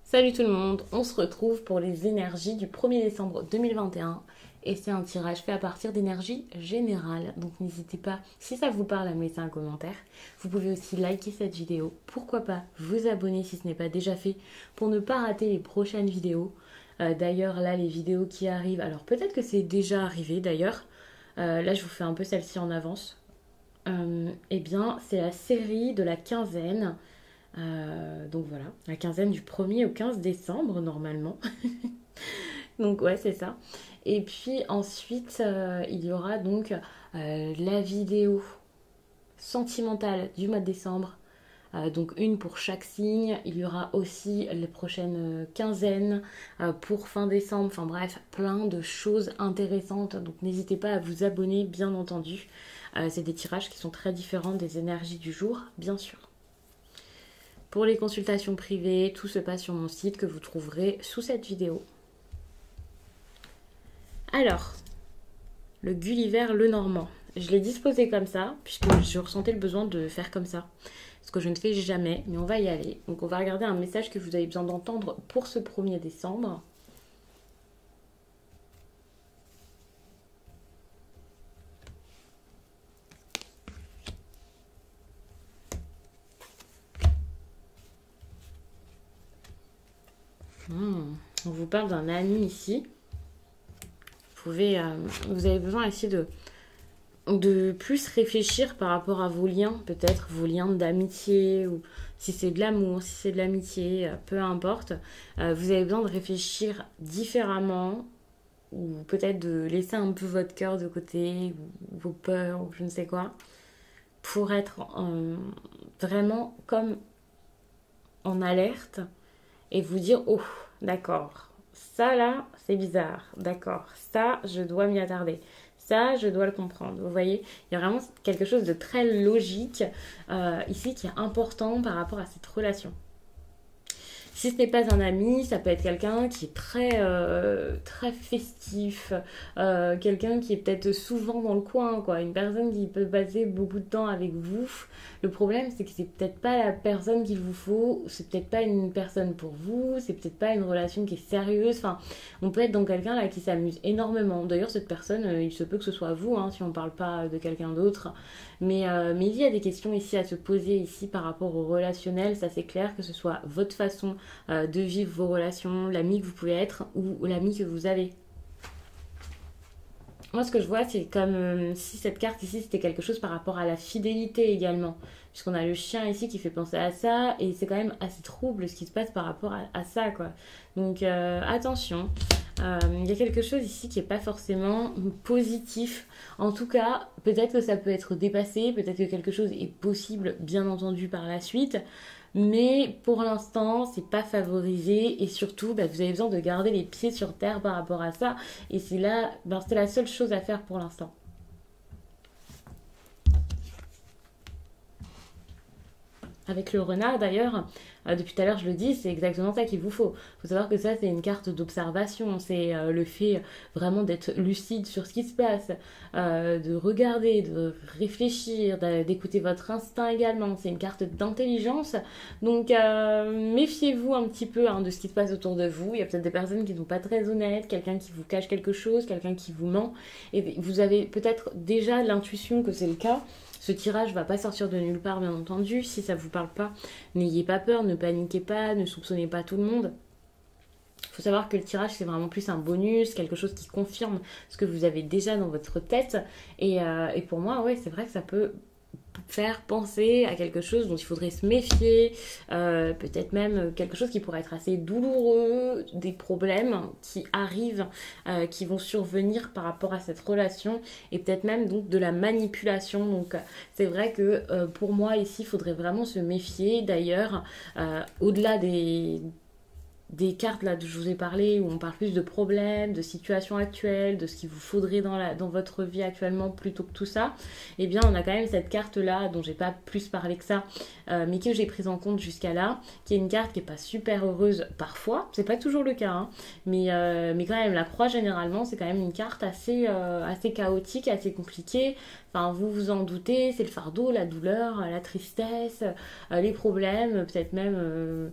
Salut tout le monde, on se retrouve pour les énergies du 1er décembre 2021 et c'est un tirage fait à partir d'énergie générale. Donc n'hésitez pas, si ça vous parle, à me laisser un commentaire. Vous pouvez aussi liker cette vidéo, pourquoi pas vous abonner si ce n'est pas déjà fait pour ne pas rater les prochaines vidéos. D'ailleurs là les vidéos qui arrivent, alors peut-être que c'est déjà arrivé d'ailleurs, là je vous fais un peu celle-ci en avance. Eh bien c'est la série de la quinzaine. Donc voilà, la quinzaine du 1er au 15 décembre normalement. Donc ouais, c'est ça. Et puis ensuite, il y aura donc la vidéo sentimentale du mois de décembre. Donc une pour chaque signe. Il y aura aussi les prochaines quinzaines pour fin décembre. Enfin bref, plein de choses intéressantes. Donc n'hésitez pas à vous abonner, bien entendu. C'est des tirages qui sont très différents des énergies du jour, bien sûr. Pour les consultations privées, tout se passe sur mon site que vous trouverez sous cette vidéo. Alors, le Gulliver le Normand. Je l'ai disposé comme ça, puisque je ressentais le besoin de faire comme ça. Ce que je ne fais jamais, mais on va y aller. Donc on va regarder un message que vous avez besoin d'entendre pour ce 1er décembre. On vous parle d'un ami ici. Vous avez besoin ici de plus réfléchir par rapport à vos liens, peut-être vos liens d'amitié, ou si c'est de l'amour, si c'est de l'amitié, peu importe. Vous avez besoin de réfléchir différemment, ou peut-être de laisser un peu votre cœur de côté, ou vos peurs, ou je ne sais quoi, pour être vraiment comme en alerte et vous dire, oh, d'accord, ça là, c'est bizarre, d'accord, ça, je dois m'y attarder. Ça, je dois le comprendre. Vous voyez, il y a vraiment quelque chose de très logique ici qui est important par rapport à cette relation. Si ce n'est pas un ami, ça peut être quelqu'un qui est très festif, quelqu'un qui est peut-être souvent dans le coin, quoi. Une personne qui peut passer beaucoup de temps avec vous. Le problème, c'est que c'est peut-être pas la personne qu'il vous faut, c'est peut-être pas une personne pour vous, c'est peut-être pas une relation qui est sérieuse. Enfin, on peut être dans quelqu'un là qui s'amuse énormément. D'ailleurs, cette personne, il se peut que ce soit vous, hein, si on parle pas de quelqu'un d'autre. Mais il y a des questions ici à se poser ici par rapport au relationnel, ça c'est clair, que ce soit votre façon de vivre vos relations, l'ami que vous pouvez être ou l'ami que vous avez. Moi, ce que je vois, c'est comme si cette carte ici, c'était quelque chose par rapport à la fidélité également. Puisqu'on a le chien ici qui fait penser à ça, et c'est quand même assez trouble ce qui se passe par rapport à ça, quoi. Donc, attention. Il y a quelque chose ici qui n'est pas forcément positif. En tout cas, peut-être que ça peut être dépassé, peut-être que quelque chose est possible, bien entendu, par la suite. Mais pour l'instant, c'est pas favorisé et surtout, vous avez besoin de garder les pieds sur terre par rapport à ça. Et c'est là, c'est la seule chose à faire pour l'instant. Avec le renard d'ailleurs, depuis tout à l'heure je le dis, c'est exactement ça qu'il vous faut. Il faut savoir que ça c'est une carte d'observation, c'est le fait vraiment d'être lucide sur ce qui se passe, de regarder, de réfléchir, d'écouter votre instinct également. C'est une carte d'intelligence, donc méfiez-vous un petit peu de ce qui se passe autour de vous. Il y a peut-être des personnes qui ne sont pas très honnêtes, quelqu'un qui vous cache quelque chose, quelqu'un qui vous ment, et vous avez peut-être déjà l'intuition que c'est le cas. Ce tirage va pas sortir de nulle part, bien entendu. Si ça vous parle pas, n'ayez pas peur, ne paniquez pas, ne soupçonnez pas tout le monde. Il faut savoir que le tirage, c'est vraiment plus un bonus, quelque chose qui confirme ce que vous avez déjà dans votre tête. Et pour moi, ouais, c'est vrai que ça peut faire penser à quelque chose dont il faudrait se méfier, peut-être même quelque chose qui pourrait être assez douloureux, des problèmes qui arrivent, qui vont survenir par rapport à cette relation et peut-être même donc de la manipulation. Donc c'est vrai que pour moi ici il faudrait vraiment se méfier. D'ailleurs au-delà des cartes là dont je vous ai parlé, où on parle plus de problèmes, de situations actuelles, de ce qu'il vous faudrait dans votre vie actuellement plutôt que tout ça, eh bien on a quand même cette carte là dont j'ai pas plus parlé que ça, mais que j'ai prise en compte jusqu'à là, qui est une carte qui est pas super heureuse parfois, c'est pas toujours le cas, hein, mais quand même la croix généralement c'est quand même une carte assez chaotique, assez compliquée. Enfin, vous vous en doutez, c'est le fardeau, la douleur, la tristesse, les problèmes, peut-être même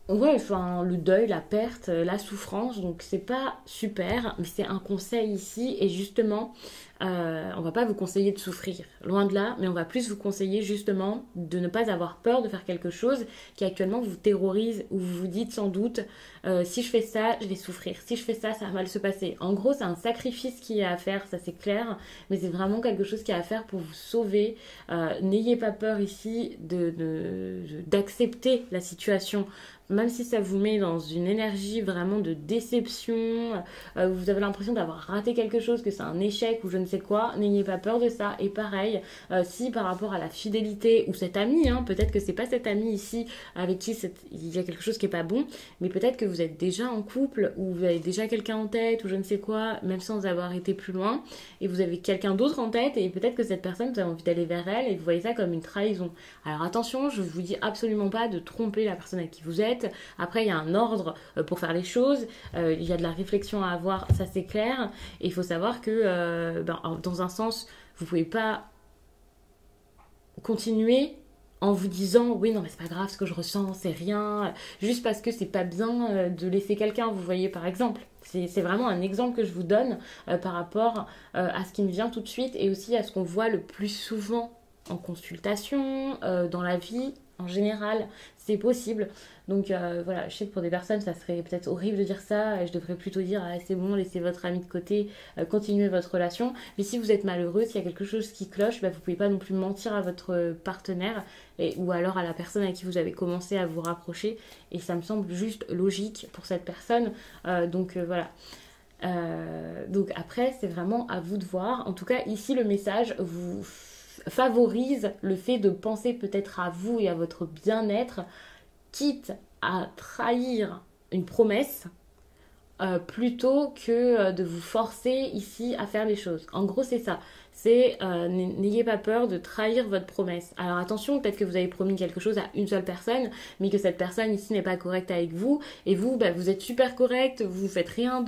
ouais, enfin, le deuil, la perte, la souffrance, donc c'est pas super, mais c'est un conseil ici, et justement, on va pas vous conseiller de souffrir, loin de là, mais on va plus vous conseiller justement de ne pas avoir peur de faire quelque chose qui actuellement vous terrorise, ou vous vous dites sans doute, si je fais ça, je vais souffrir, si je fais ça, ça va mal se passer. En gros, c'est un sacrifice qui est à faire, ça c'est clair, mais c'est vraiment quelque chose qui est à faire pour vous sauver. N'ayez pas peur ici d'accepter la situation, même si ça vous met dans une énergie vraiment de déception, vous avez l'impression d'avoir raté quelque chose, que c'est un échec ou je ne sais quoi, n'ayez pas peur de ça. Et pareil, si par rapport à la fidélité ou cet ami, hein, peut-être que c'est pas cet ami ici avec qui il y a quelque chose qui est pas bon, mais peut-être que vous êtes déjà en couple ou vous avez déjà quelqu'un en tête ou je ne sais quoi, même sans avoir été plus loin, et vous avez quelqu'un d'autre en tête et peut-être que cette personne, vous avez envie d'aller vers elle et vous voyez ça comme une trahison. Alors attention, je vous dis absolument pas de tromper la personne avec qui vous êtes. Après, il y a un ordre pour faire les choses, il y a de la réflexion à avoir, ça c'est clair. Et il faut savoir que dans un sens, vous pouvez pas continuer en vous disant oui non mais c'est pas grave ce que je ressens, c'est rien, juste parce que c'est pas bien de laisser quelqu'un, vous voyez par exemple. C'est vraiment un exemple que je vous donne par rapport à ce qui me vient tout de suite et aussi à ce qu'on voit le plus souvent en consultation, dans la vie en général, c'est possible. Donc voilà, je sais que pour des personnes, ça serait peut-être horrible de dire ça, et je devrais plutôt dire ah, c'est bon, laissez votre ami de côté, continuez votre relation. Mais si vous êtes malheureux, s'il y a quelque chose qui cloche, bah, vous pouvez pas non plus mentir à votre partenaire ou alors à la personne à qui vous avez commencé à vous rapprocher. Et ça me semble juste logique pour cette personne. Donc voilà. Donc après, c'est vraiment à vous de voir. En tout cas, ici, le message vous favorise le fait de penser peut-être à vous et à votre bien-être, quitte à trahir une promesse plutôt que de vous forcer ici à faire les choses. En gros, c'est ça. C'est n'ayez pas peur de trahir votre promesse. Alors attention, peut-être que vous avez promis quelque chose à une seule personne, mais que cette personne ici n'est pas correcte avec vous, et vous, bah, vous êtes super correct, vous faites rien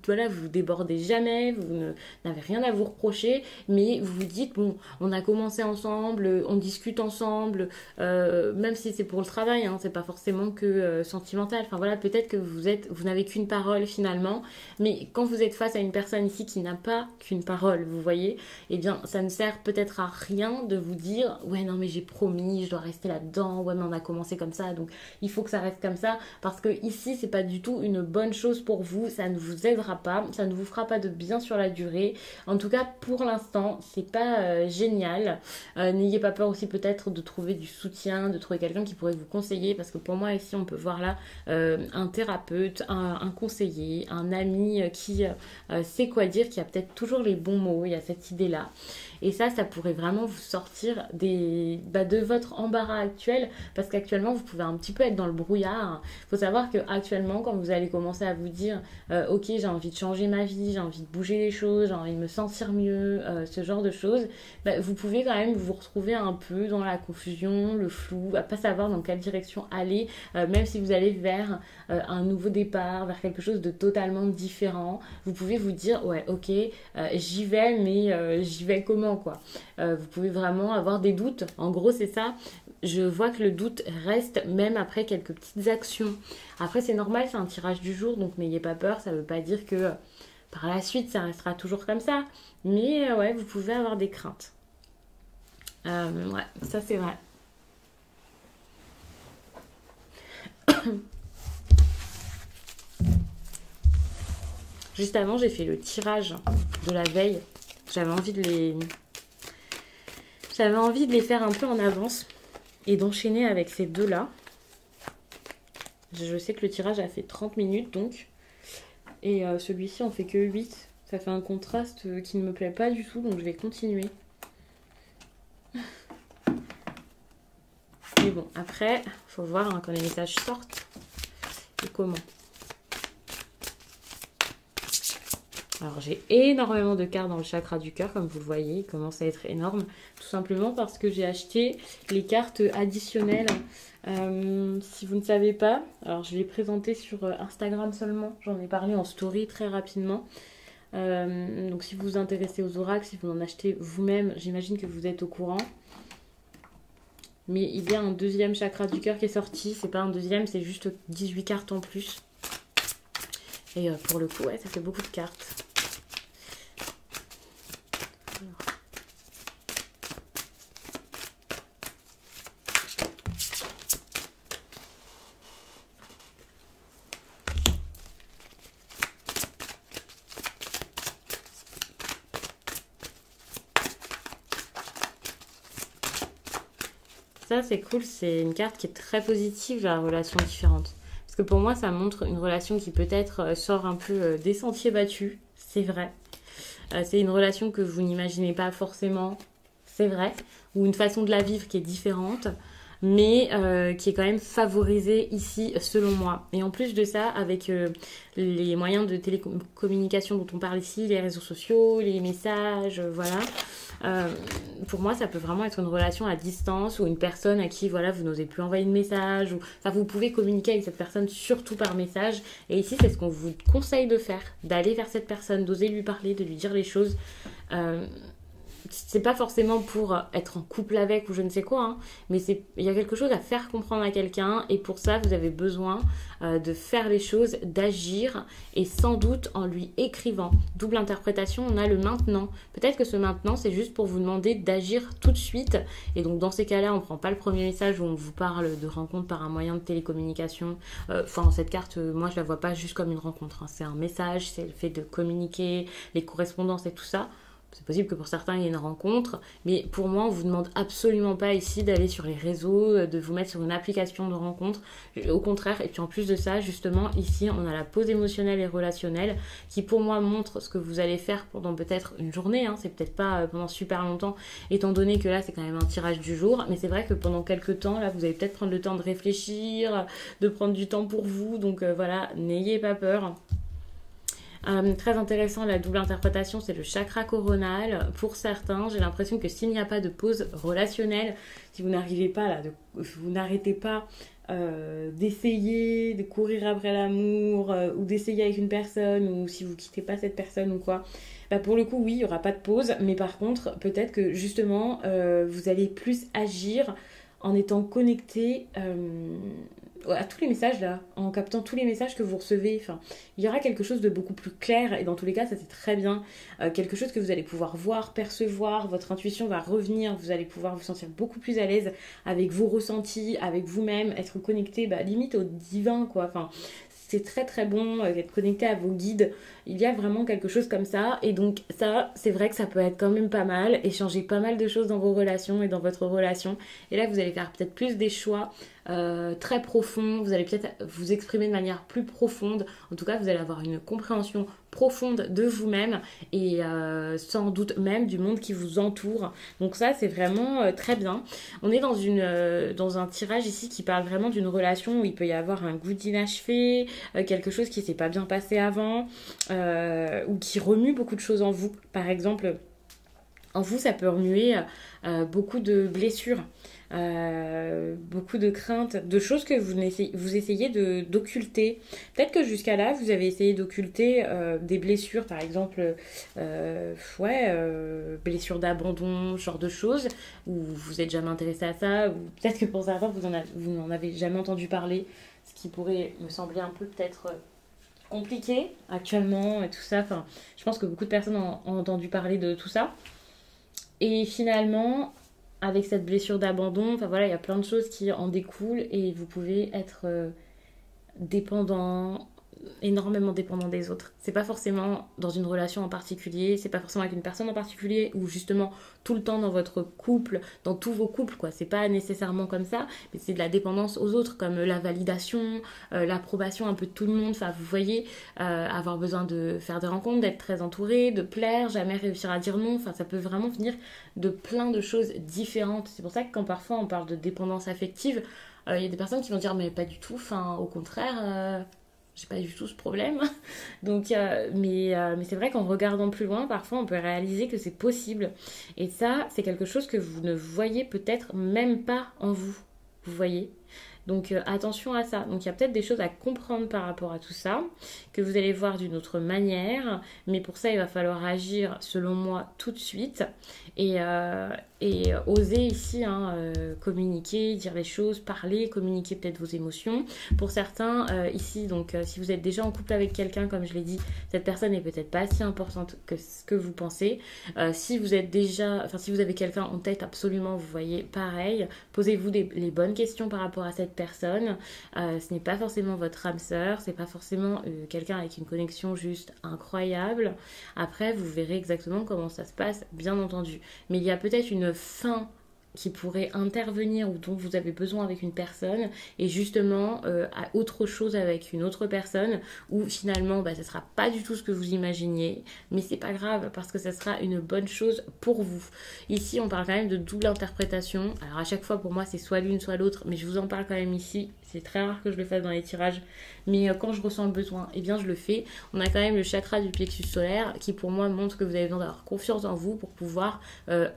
voilà, vous débordez jamais, vous n'avez rien à vous reprocher, mais vous vous dites, bon, on a commencé ensemble, on discute ensemble, même si c'est pour le travail, hein, c'est pas forcément que sentimental. Enfin voilà, peut-être que vous n'avez qu'une parole finalement, mais quand vous êtes face à une personne ici qui n'a pas qu'une parole, vous voyez, eh bien ça ne sert peut-être à rien de vous dire ouais non mais j'ai promis, je dois rester là-dedans, ouais mais on a commencé comme ça donc il faut que ça reste comme ça, parce que ici c'est pas du tout une bonne chose pour vous, ça ne vous aidera pas, ça ne vous fera pas de bien sur la durée. En tout cas pour l'instant c'est pas génial. N'ayez pas peur aussi peut-être de trouver du soutien, de trouver quelqu'un qui pourrait vous conseiller, parce que pour moi ici on peut voir là un thérapeute, un conseiller, un ami qui sait quoi dire, qui a peut-être toujours les bons mots, il y a cette idée là. Et ça pourrait vraiment vous sortir de votre embarras actuel, parce qu'actuellement vous pouvez un petit peu être dans le brouillard. Il faut savoir qu'actuellement quand vous allez commencer à vous dire ok j'ai envie de changer ma vie, j'ai envie de bouger les choses, j'ai envie de me sentir mieux, ce genre de choses, vous pouvez quand même vous retrouver un peu dans la confusion, le flou, à pas savoir dans quelle direction aller, même si vous allez vers un nouveau départ, vers quelque chose de totalement différent. Vous pouvez vous dire ouais ok j'y vais, mais j'y vais comment quoi. Vous pouvez vraiment avoir des doutes, en gros c'est ça. Je vois que le doute reste même après quelques petites actions. Après c'est normal, c'est un tirage du jour, donc n'ayez pas peur, ça veut pas dire que par la suite ça restera toujours comme ça, mais ouais vous pouvez avoir des craintes. Ouais, ça c'est vrai. Juste avant, j'ai fait le tirage de la veille. J'avais envie de les faire un peu en avance et d'enchaîner avec ces deux-là. Je sais que le tirage a fait 30 minutes donc. Et celui-ci en fait que 8. Ça fait un contraste qui ne me plaît pas du tout, donc je vais continuer. Mais bon, après, faut voir hein, quand les messages sortent. Et comment? Alors j'ai énormément de cartes dans le chakra du cœur, comme vous le voyez, il commence à être énorme, tout simplement parce que j'ai acheté les cartes additionnelles. Si vous ne savez pas, alors je l'ai présenté sur Instagram seulement, j'en ai parlé en story très rapidement. Donc si vous vous intéressez aux oracles, si vous en achetez vous-même, j'imagine que vous êtes au courant. Mais il y a un deuxième chakra du cœur qui est sorti, c'est pas un deuxième, c'est juste 18 cartes en plus. Et pour le coup, ouais, ça fait beaucoup de cartes. Ça, c'est cool, c'est une carte qui est très positive, la relation différente. Parce que pour moi, ça montre une relation qui peut-être sort un peu des sentiers battus, c'est vrai. C'est une relation que vous n'imaginez pas forcément, c'est vrai. Ou une façon de la vivre qui est différente, mais qui est quand même favorisée ici, selon moi. Et en plus de ça, avec les moyens de télécommunication dont on parle ici, les réseaux sociaux, les messages, voilà. Pour moi, ça peut vraiment être une relation à distance ou une personne à qui voilà, vous n'osez plus envoyer de message. Enfin, vous pouvez communiquer avec cette personne surtout par message. Et ici, c'est ce qu'on vous conseille de faire, d'aller vers cette personne, d'oser lui parler, de lui dire les choses. C'est pas forcément pour être en couple avec ou je ne sais quoi, hein, mais il y a quelque chose à faire comprendre à quelqu'un et pour ça vous avez besoin de faire les choses, d'agir et sans doute en lui écrivant. Double interprétation, on a le maintenant. Peut-être que ce maintenant c'est juste pour vous demander d'agir tout de suite et donc dans ces cas-là on prend pas le premier message où on vous parle de rencontre par un moyen de télécommunication. Enfin cette carte, moi je la vois pas juste comme une rencontre, hein. C'est un message, c'est le fait de communiquer, les correspondances et tout ça. C'est possible que pour certains, il y ait une rencontre, mais pour moi, on ne vous demande absolument pas ici d'aller sur les réseaux, de vous mettre sur une application de rencontre. Au contraire, et puis en plus de ça, justement, ici, on a la pause émotionnelle et relationnelle qui, pour moi, montre ce que vous allez faire pendant peut-être une journée. Hein, c'est peut-être pas pendant super longtemps, étant donné que là, c'est quand même un tirage du jour. Mais c'est vrai que pendant quelques temps, là, vous allez peut-être prendre le temps de réfléchir, de prendre du temps pour vous. Donc voilà, n'ayez pas peur. Très intéressant, la double interprétation, c'est le chakra coronal. Pour certains, j'ai l'impression que s'il n'y a pas de pause relationnelle, si vous n'arrivez pas là, vous n'arrêtez pas d'essayer de courir après l'amour ou d'essayer avec une personne ou si vous quittez pas cette personne ou quoi, bah pour le coup oui, il n'y aura pas de pause, mais par contre peut-être que justement vous allez plus agir en étant connecté à tous les messages là, en captant tous les messages que vous recevez. Enfin, il y aura quelque chose de beaucoup plus clair et dans tous les cas, ça c'est très bien. Quelque chose que vous allez pouvoir voir, percevoir, votre intuition va revenir, vous allez pouvoir vous sentir beaucoup plus à l'aise avec vos ressentis, avec vous-même, être connecté limite au divin quoi. Enfin, c'est très très bon, être connecté à vos guides. Il y a vraiment quelque chose comme ça. Et donc ça, c'est vrai que ça peut être quand même pas mal. Et changer pas mal de choses dans vos relations et dans votre relation. Et là, vous allez faire peut-être plus des choix très profonds. Vous allez peut-être vous exprimer de manière plus profonde. En tout cas, vous allez avoir une compréhension profonde de vous-même et sans doute même du monde qui vous entoure. Donc ça, c'est vraiment très bien. On est dans un tirage ici qui parle vraiment d'une relation où il peut y avoir un goût d'inachevé, quelque chose qui s'est pas bien passé avant, ou qui remue beaucoup de choses en vous. Par exemple, en vous, ça peut remuer beaucoup de blessures. Beaucoup de craintes, de choses que vous essayez d'occulter. Peut-être que jusqu'à là, vous avez essayé d'occulter des blessures, par exemple, blessures d'abandon, ce genre de choses, ou vous êtes jamais intéressé à ça, ou peut-être que pour certains, vous n'en avez jamais entendu parler, ce qui pourrait me sembler un peu peut-être compliqué actuellement et tout ça. Enfin, je pense que beaucoup de personnes ont entendu parler de tout ça. Et finalement, avec cette blessure d'abandon, enfin voilà, il y a plein de choses qui en découlent et vous pouvez être dépendant, énormément dépendant des autres. C'est pas forcément dans une relation en particulier, c'est pas forcément avec une personne en particulier ou justement tout le temps dans votre couple, dans tous vos couples quoi. C'est pas nécessairement comme ça, mais c'est de la dépendance aux autres comme la validation, l'approbation un peu de tout le monde. Enfin vous voyez, avoir besoin de faire des rencontres, d'être très entouré, de plaire, jamais réussir à dire non. Enfin ça peut vraiment venir de plein de choses différentes. C'est pour ça que quand parfois on parle de dépendance affective, il y a des personnes qui vont dire mais pas du tout, enfin au contraire j'ai pas du tout ce problème. Donc, mais c'est vrai qu'en regardant plus loin, parfois on peut réaliser que c'est possible. Et ça, c'est quelque chose que vous ne voyez peut-être même pas en vous. Vous voyez? Donc attention à ça. Donc il y a peut-être des choses à comprendre par rapport à tout ça, que vous allez voir d'une autre manière, mais pour ça il va falloir agir selon moi tout de suite et oser ici hein, communiquer, dire les choses, parler, communiquer peut-être vos émotions. Pour certains ici, donc si vous êtes déjà en couple avec quelqu'un, comme je l'ai dit, cette personne n'est peut-être pas si importante que ce que vous pensez. Si vous êtes déjà, enfin si vous avez quelqu'un en tête absolument, vous voyez pareil, posez-vous les bonnes questions par rapport à cette personne. Ce n'est pas forcément votre âme sœur, c'est pas forcément quelqu'un avec une connexion juste incroyable. Après, vous verrez exactement comment ça se passe, bien entendu. Mais il y a peut-être une fin qui pourrait intervenir ou dont vous avez besoin avec une personne et justement à autre chose avec une autre personne où finalement bah, ça sera pas du tout ce que vous imaginiez mais c'est pas grave parce que ça sera une bonne chose pour vous. Ici on parle quand même de double interprétation, alors à chaque fois pour moi c'est soit l'une soit l'autre mais je vous en parle quand même ici, c'est très rare que je le fasse dans les tirages mais quand je ressens le besoin eh bien je le fais. On a quand même le chakra du plexus solaire qui pour moi montre que vous avez besoin d'avoir confiance en vous pour pouvoir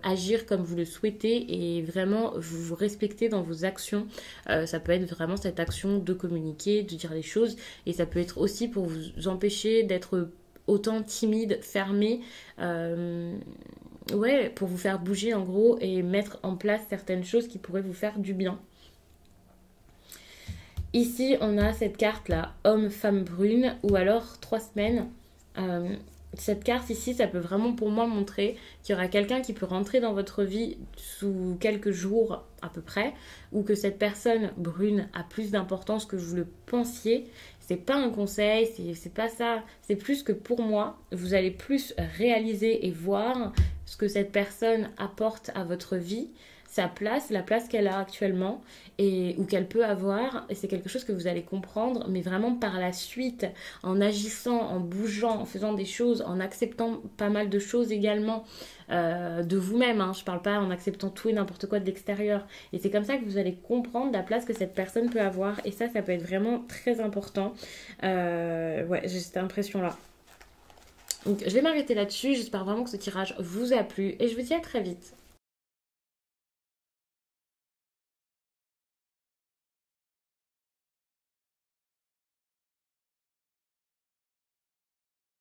agir comme vous le souhaitez et vraiment vous respecter dans vos actions. Ça peut être vraiment cette action de communiquer, de dire les choses et ça peut être aussi pour vous empêcher d'être autant timide, fermé, ouais, pour vous faire bouger en gros et mettre en place certaines choses qui pourraient vous faire du bien. Ici, on a cette carte-là, homme-femme brune, ou alors 3 semaines. Cette carte ici, ça peut vraiment pour moi montrer qu'il y aura quelqu'un qui peut rentrer dans votre vie sous quelques jours à peu près, ou que cette personne brune a plus d'importance que vous le pensiez. C'est pas un conseil, c'est pas ça. C'est plus que pour moi, vous allez plus réaliser et voir ce que cette personne apporte à votre vie, sa place, la place qu'elle a actuellement ou qu'elle peut avoir. Et c'est quelque chose que vous allez comprendre, mais vraiment par la suite, en agissant, en bougeant, en faisant des choses, en acceptant pas mal de choses également de vous-même. Hein. Je parle pas en acceptant tout et n'importe quoi de l'extérieur. Et c'est comme ça que vous allez comprendre la place que cette personne peut avoir. Et ça peut être vraiment très important. Ouais, j'ai cette impression-là. Donc je vais m'arrêter là-dessus. J'espère vraiment que ce tirage vous a plu. Et je vous dis à très vite.